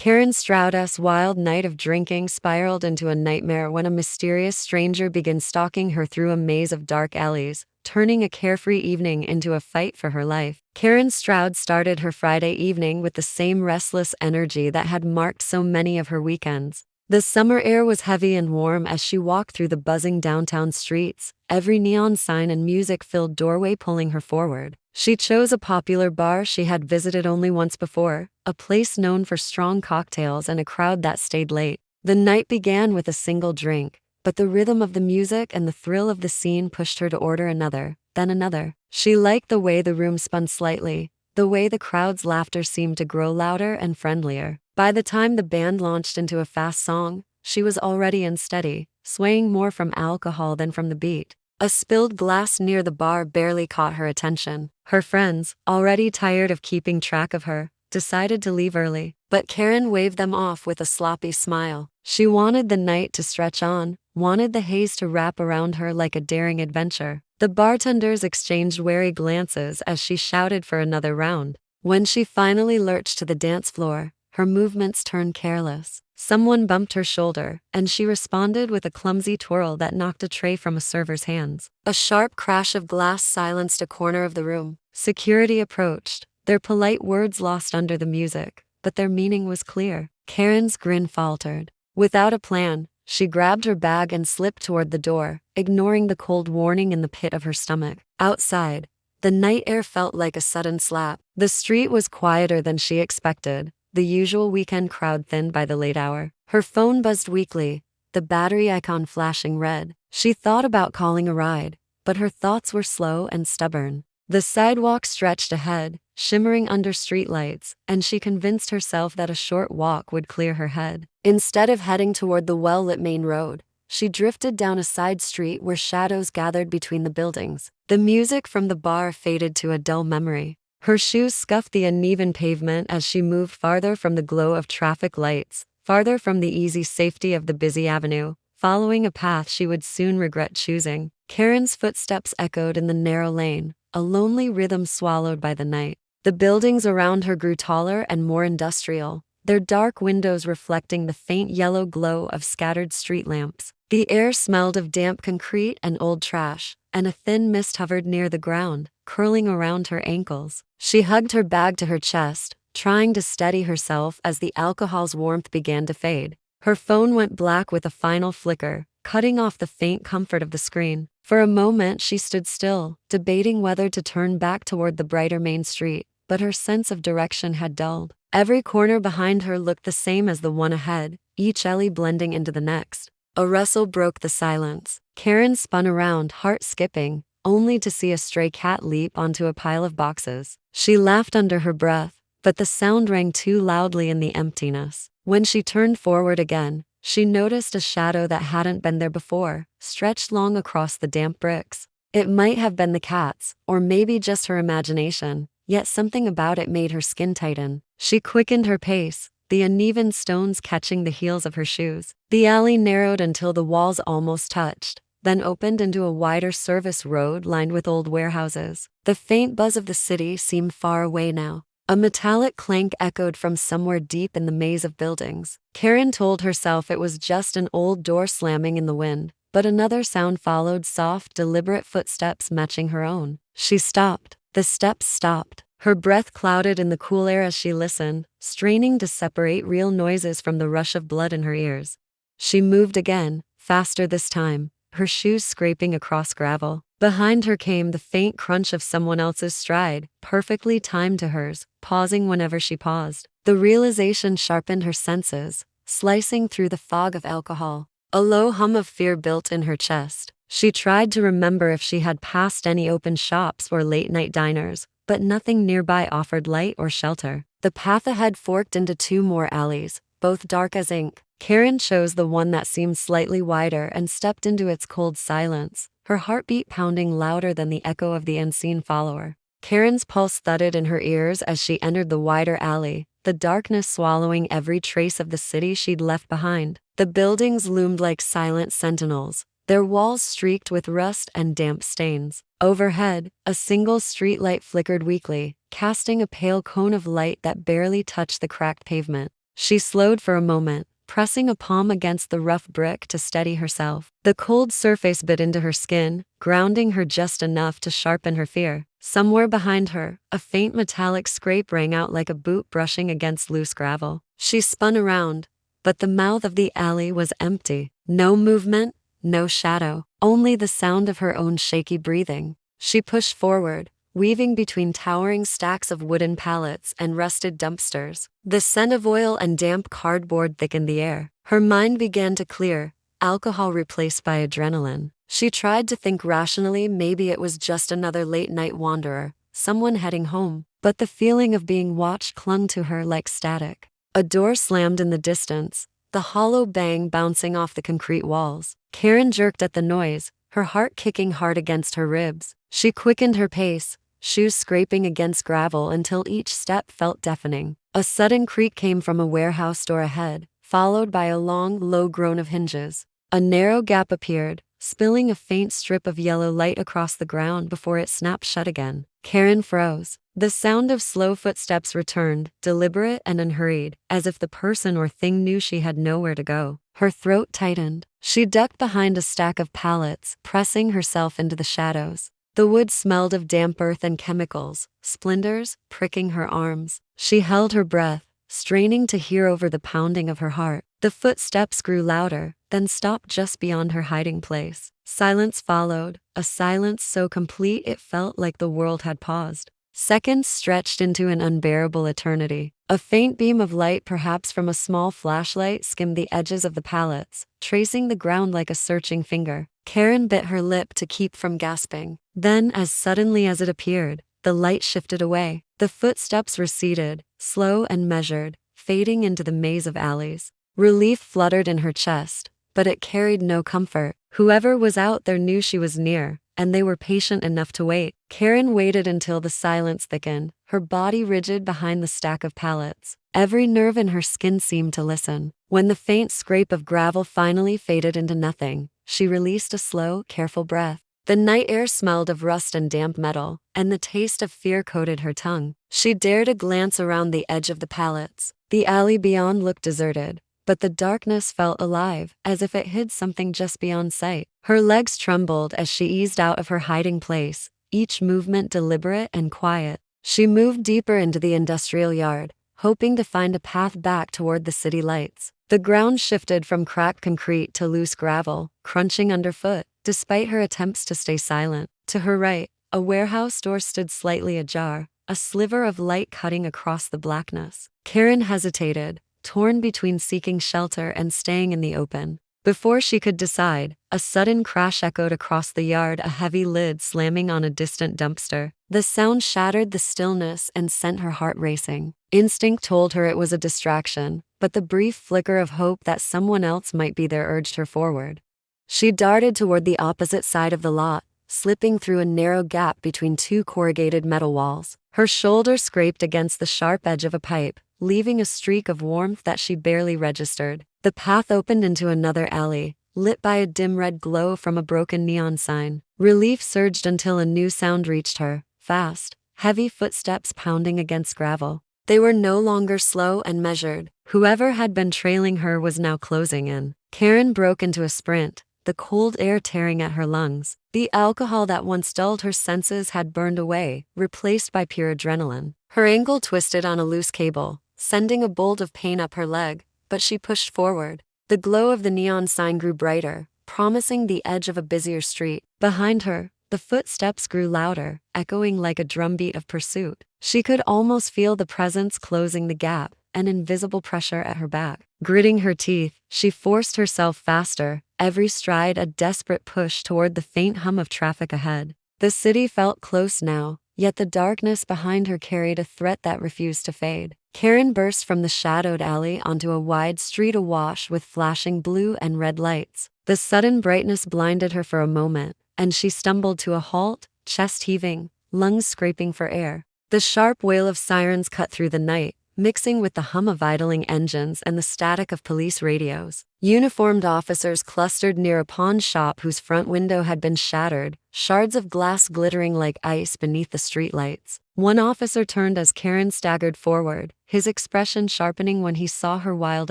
Karen Stroud's wild night of drinking spiraled into a nightmare when a mysterious stranger began stalking her through a maze of dark alleys, turning a carefree evening into a fight for her life. Karen Stroud started her Friday evening with the same restless energy that had marked so many of her weekends. The summer air was heavy and warm as she walked through the buzzing downtown streets, every neon sign and music-filled doorway pulling her forward. She chose a popular bar she had visited only once before, a place known for strong cocktails and a crowd that stayed late. The night began with a single drink, but the rhythm of the music and the thrill of the scene pushed her to order another, then another. She liked the way the room spun slightly, the way the crowd's laughter seemed to grow louder and friendlier. By the time the band launched into a fast song, she was already unsteady, swaying more from alcohol than from the beat. A spilled glass near the bar barely caught her attention. Her friends, already tired of keeping track of her, decided to leave early, but Karen waved them off with a sloppy smile. She wanted the night to stretch on, wanted the haze to wrap around her like a daring adventure. The bartenders exchanged wary glances as she shouted for another round. When she finally lurched to the dance floor, her movements turned careless. Someone bumped her shoulder, and she responded with a clumsy twirl that knocked a tray from a server's hands. A sharp crash of glass silenced a corner of the room. Security approached, their polite words lost under the music, but their meaning was clear. Karen's grin faltered. Without a plan, she grabbed her bag and slipped toward the door, ignoring the cold warning in the pit of her stomach. Outside, the night air felt like a sudden slap. The street was quieter than she expected, the usual weekend crowd thinned by the late hour. Her phone buzzed weakly, the battery icon flashing red. She thought about calling a ride, but her thoughts were slow and stubborn. The sidewalk stretched ahead, shimmering under streetlights, and she convinced herself that a short walk would clear her head. Instead of heading toward the well-lit main road, she drifted down a side street where shadows gathered between the buildings. The music from the bar faded to a dull memory. Her shoes scuffed the uneven pavement as she moved farther from the glow of traffic lights, farther from the easy safety of the busy avenue, following a path she would soon regret choosing. Karen's footsteps echoed in the narrow lane, a lonely rhythm swallowed by the night. The buildings around her grew taller and more industrial, their dark windows reflecting the faint yellow glow of scattered street lamps. The air smelled of damp concrete and old trash, and a thin mist hovered near the ground, curling around her ankles. She hugged her bag to her chest, trying to steady herself as the alcohol's warmth began to fade. Her phone went black with a final flicker, cutting off the faint comfort of the screen. For a moment she stood still, debating whether to turn back toward the brighter main street, but her sense of direction had dulled. Every corner behind her looked the same as the one ahead, each alley blending into the next. A rustle broke the silence. Karen spun around, heart skipping, only to see a stray cat leap onto a pile of boxes. She laughed under her breath, but the sound rang too loudly in the emptiness. When she turned forward again, she noticed a shadow that hadn't been there before, stretched long across the damp bricks. It might have been the cat's, or maybe just her imagination, yet something about it made her skin tighten. She quickened her pace, the uneven stones catching the heels of her shoes. The alley narrowed until the walls almost touched, then opened into a wider service road lined with old warehouses. The faint buzz of the city seemed far away now. A metallic clank echoed from somewhere deep in the maze of buildings. Karen told herself it was just an old door slamming in the wind, but another sound followed, soft, deliberate footsteps matching her own. She stopped. The steps stopped. Her breath clouded in the cool air as she listened, straining to separate real noises from the rush of blood in her ears. She moved again, faster this time, her shoes scraping across gravel. Behind her came the faint crunch of someone else's stride, perfectly timed to hers, pausing whenever she paused. The realization sharpened her senses, slicing through the fog of alcohol. A low hum of fear built in her chest. She tried to remember if she had passed any open shops or late-night diners, but nothing nearby offered light or shelter. The path ahead forked into two more alleys, both dark as ink. Karen chose the one that seemed slightly wider and stepped into its cold silence, her heartbeat pounding louder than the echo of the unseen follower. Karen's pulse thudded in her ears as she entered the wider alley, the darkness swallowing every trace of the city she'd left behind. The buildings loomed like silent sentinels, their walls streaked with rust and damp stains. Overhead, a single streetlight flickered weakly, casting a pale cone of light that barely touched the cracked pavement. She slowed for a moment, pressing a palm against the rough brick to steady herself. The cold surface bit into her skin, grounding her just enough to sharpen her fear. Somewhere behind her, a faint metallic scrape rang out like a boot brushing against loose gravel. She spun around, but the mouth of the alley was empty. No movement, no shadow, only the sound of her own shaky breathing. She pushed forward, weaving between towering stacks of wooden pallets and rusted dumpsters. The scent of oil and damp cardboard thickened the air. Her mind began to clear, alcohol replaced by adrenaline. She tried to think rationally, maybe it was just another late-night wanderer, someone heading home. But the feeling of being watched clung to her like static. A door slammed in the distance, the hollow bang bouncing off the concrete walls. Karen jerked at the noise, her heart kicking hard against her ribs. She quickened her pace, shoes scraping against gravel until each step felt deafening. A sudden creak came from a warehouse door ahead, followed by a long, low groan of hinges. A narrow gap appeared, spilling a faint strip of yellow light across the ground before it snapped shut again. Karen froze. The sound of slow footsteps returned, deliberate and unhurried, as if the person or thing knew she had nowhere to go. Her throat tightened. She ducked behind a stack of pallets, pressing herself into the shadows. The wood smelled of damp earth and chemicals, splinters pricking her arms. She held her breath, straining to hear over the pounding of her heart. The footsteps grew louder, then stopped just beyond her hiding place. Silence followed, a silence so complete it felt like the world had paused. Seconds stretched into an unbearable eternity. A faint beam of light, perhaps from a small flashlight, skimmed the edges of the pallets, tracing the ground like a searching finger. Karen bit her lip to keep from gasping. Then, as suddenly as it appeared, the light shifted away. The footsteps receded, slow and measured, fading into the maze of alleys. Relief fluttered in her chest, but it carried no comfort. Whoever was out there knew she was near, and they were patient enough to wait. Karen waited until the silence thickened, her body rigid behind the stack of pallets. Every nerve in her skin seemed to listen. When the faint scrape of gravel finally faded into nothing, she released a slow, careful breath. The night air smelled of rust and damp metal, and the taste of fear coated her tongue. She dared a glance around the edge of the pallets. The alley beyond looked deserted, but the darkness felt alive, as if it hid something just beyond sight. Her legs trembled as she eased out of her hiding place, each movement deliberate and quiet. She moved deeper into the industrial yard, hoping to find a path back toward the city lights. The ground shifted from cracked concrete to loose gravel, crunching underfoot, despite her attempts to stay silent. To her right, a warehouse door stood slightly ajar, a sliver of light cutting across the blackness. Karen hesitated, torn between seeking shelter and staying in the open. Before she could decide, a sudden crash echoed across the yard, a heavy lid slamming on a distant dumpster. The sound shattered the stillness and sent her heart racing. Instinct told her it was a distraction, but the brief flicker of hope that someone else might be there urged her forward. She darted toward the opposite side of the lot, slipping through a narrow gap between two corrugated metal walls. Her shoulder scraped against the sharp edge of a pipe, leaving a streak of warmth that she barely registered. The path opened into another alley, lit by a dim red glow from a broken neon sign. Relief surged until a new sound reached her, fast, heavy footsteps pounding against gravel. They were no longer slow and measured. Whoever had been trailing her was now closing in. Karen broke into a sprint, the cold air tearing at her lungs. The alcohol that once dulled her senses had burned away, replaced by pure adrenaline. Her ankle twisted on a loose cable, sending a bolt of pain up her leg, but she pushed forward. The glow of the neon sign grew brighter, promising the edge of a busier street. Behind her, the footsteps grew louder, echoing like a drumbeat of pursuit. She could almost feel the presence closing the gap, an invisible pressure at her back. Gritting her teeth, she forced herself faster, every stride a desperate push toward the faint hum of traffic ahead. The city felt close now, yet the darkness behind her carried a threat that refused to fade. Karen burst from the shadowed alley onto a wide street awash with flashing blue and red lights. The sudden brightness blinded her for a moment, and she stumbled to a halt, chest heaving, lungs scraping for air. The sharp wail of sirens cut through the night, mixing with the hum of idling engines and the static of police radios. Uniformed officers clustered near a pawn shop whose front window had been shattered, shards of glass glittering like ice beneath the streetlights. One officer turned as Karen staggered forward, his expression sharpening when he saw her wild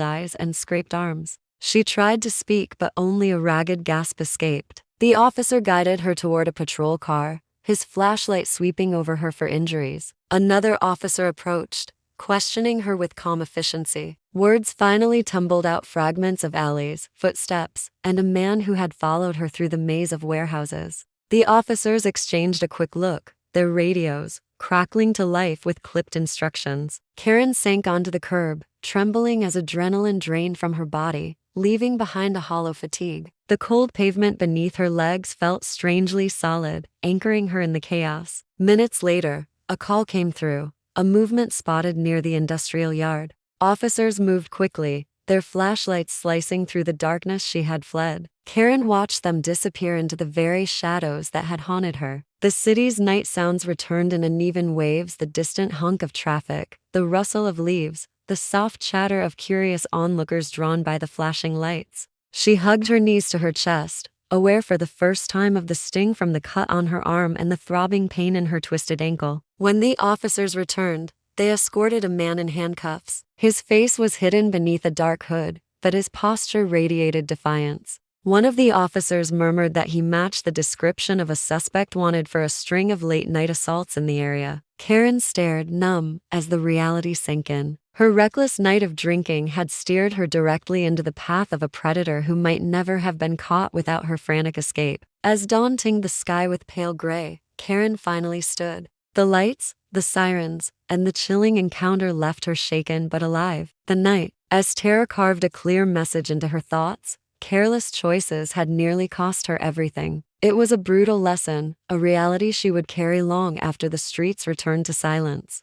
eyes and scraped arms. She tried to speak, but only a ragged gasp escaped. The officer guided her toward a patrol car, his flashlight sweeping over her for injuries. Another officer approached, questioning her with calm efficiency. Words finally tumbled out: fragments of alleys, footsteps, and a man who had followed her through the maze of warehouses. The officers exchanged a quick look, their radios crackling to life with clipped instructions. Karen sank onto the curb, trembling as adrenaline drained from her body, leaving behind a hollow fatigue. The cold pavement beneath her legs felt strangely solid, anchoring her in the chaos. Minutes later, a call came through, a movement spotted near the industrial yard. Officers moved quickly, their flashlights slicing through the darkness she had fled. Karen watched them disappear into the very shadows that had haunted her. The city's night sounds returned in uneven waves: the distant honk of traffic, the rustle of leaves, the soft chatter of curious onlookers drawn by the flashing lights. She hugged her knees to her chest, aware for the first time of the sting from the cut on her arm and the throbbing pain in her twisted ankle. When the officers returned, they escorted a man in handcuffs. His face was hidden beneath a dark hood, but his posture radiated defiance. One of the officers murmured that he matched the description of a suspect wanted for a string of late-night assaults in the area. Karen stared, numb, as the reality sank in. Her reckless night of drinking had steered her directly into the path of a predator who might never have been caught without her frantic escape. As dawn tinged the sky with pale gray, Karen finally stood. The lights, the sirens, and the chilling encounter left her shaken but alive. The night, as terror carved a clear message into her thoughts, careless choices had nearly cost her everything. It was a brutal lesson, a reality she would carry long after the streets returned to silence.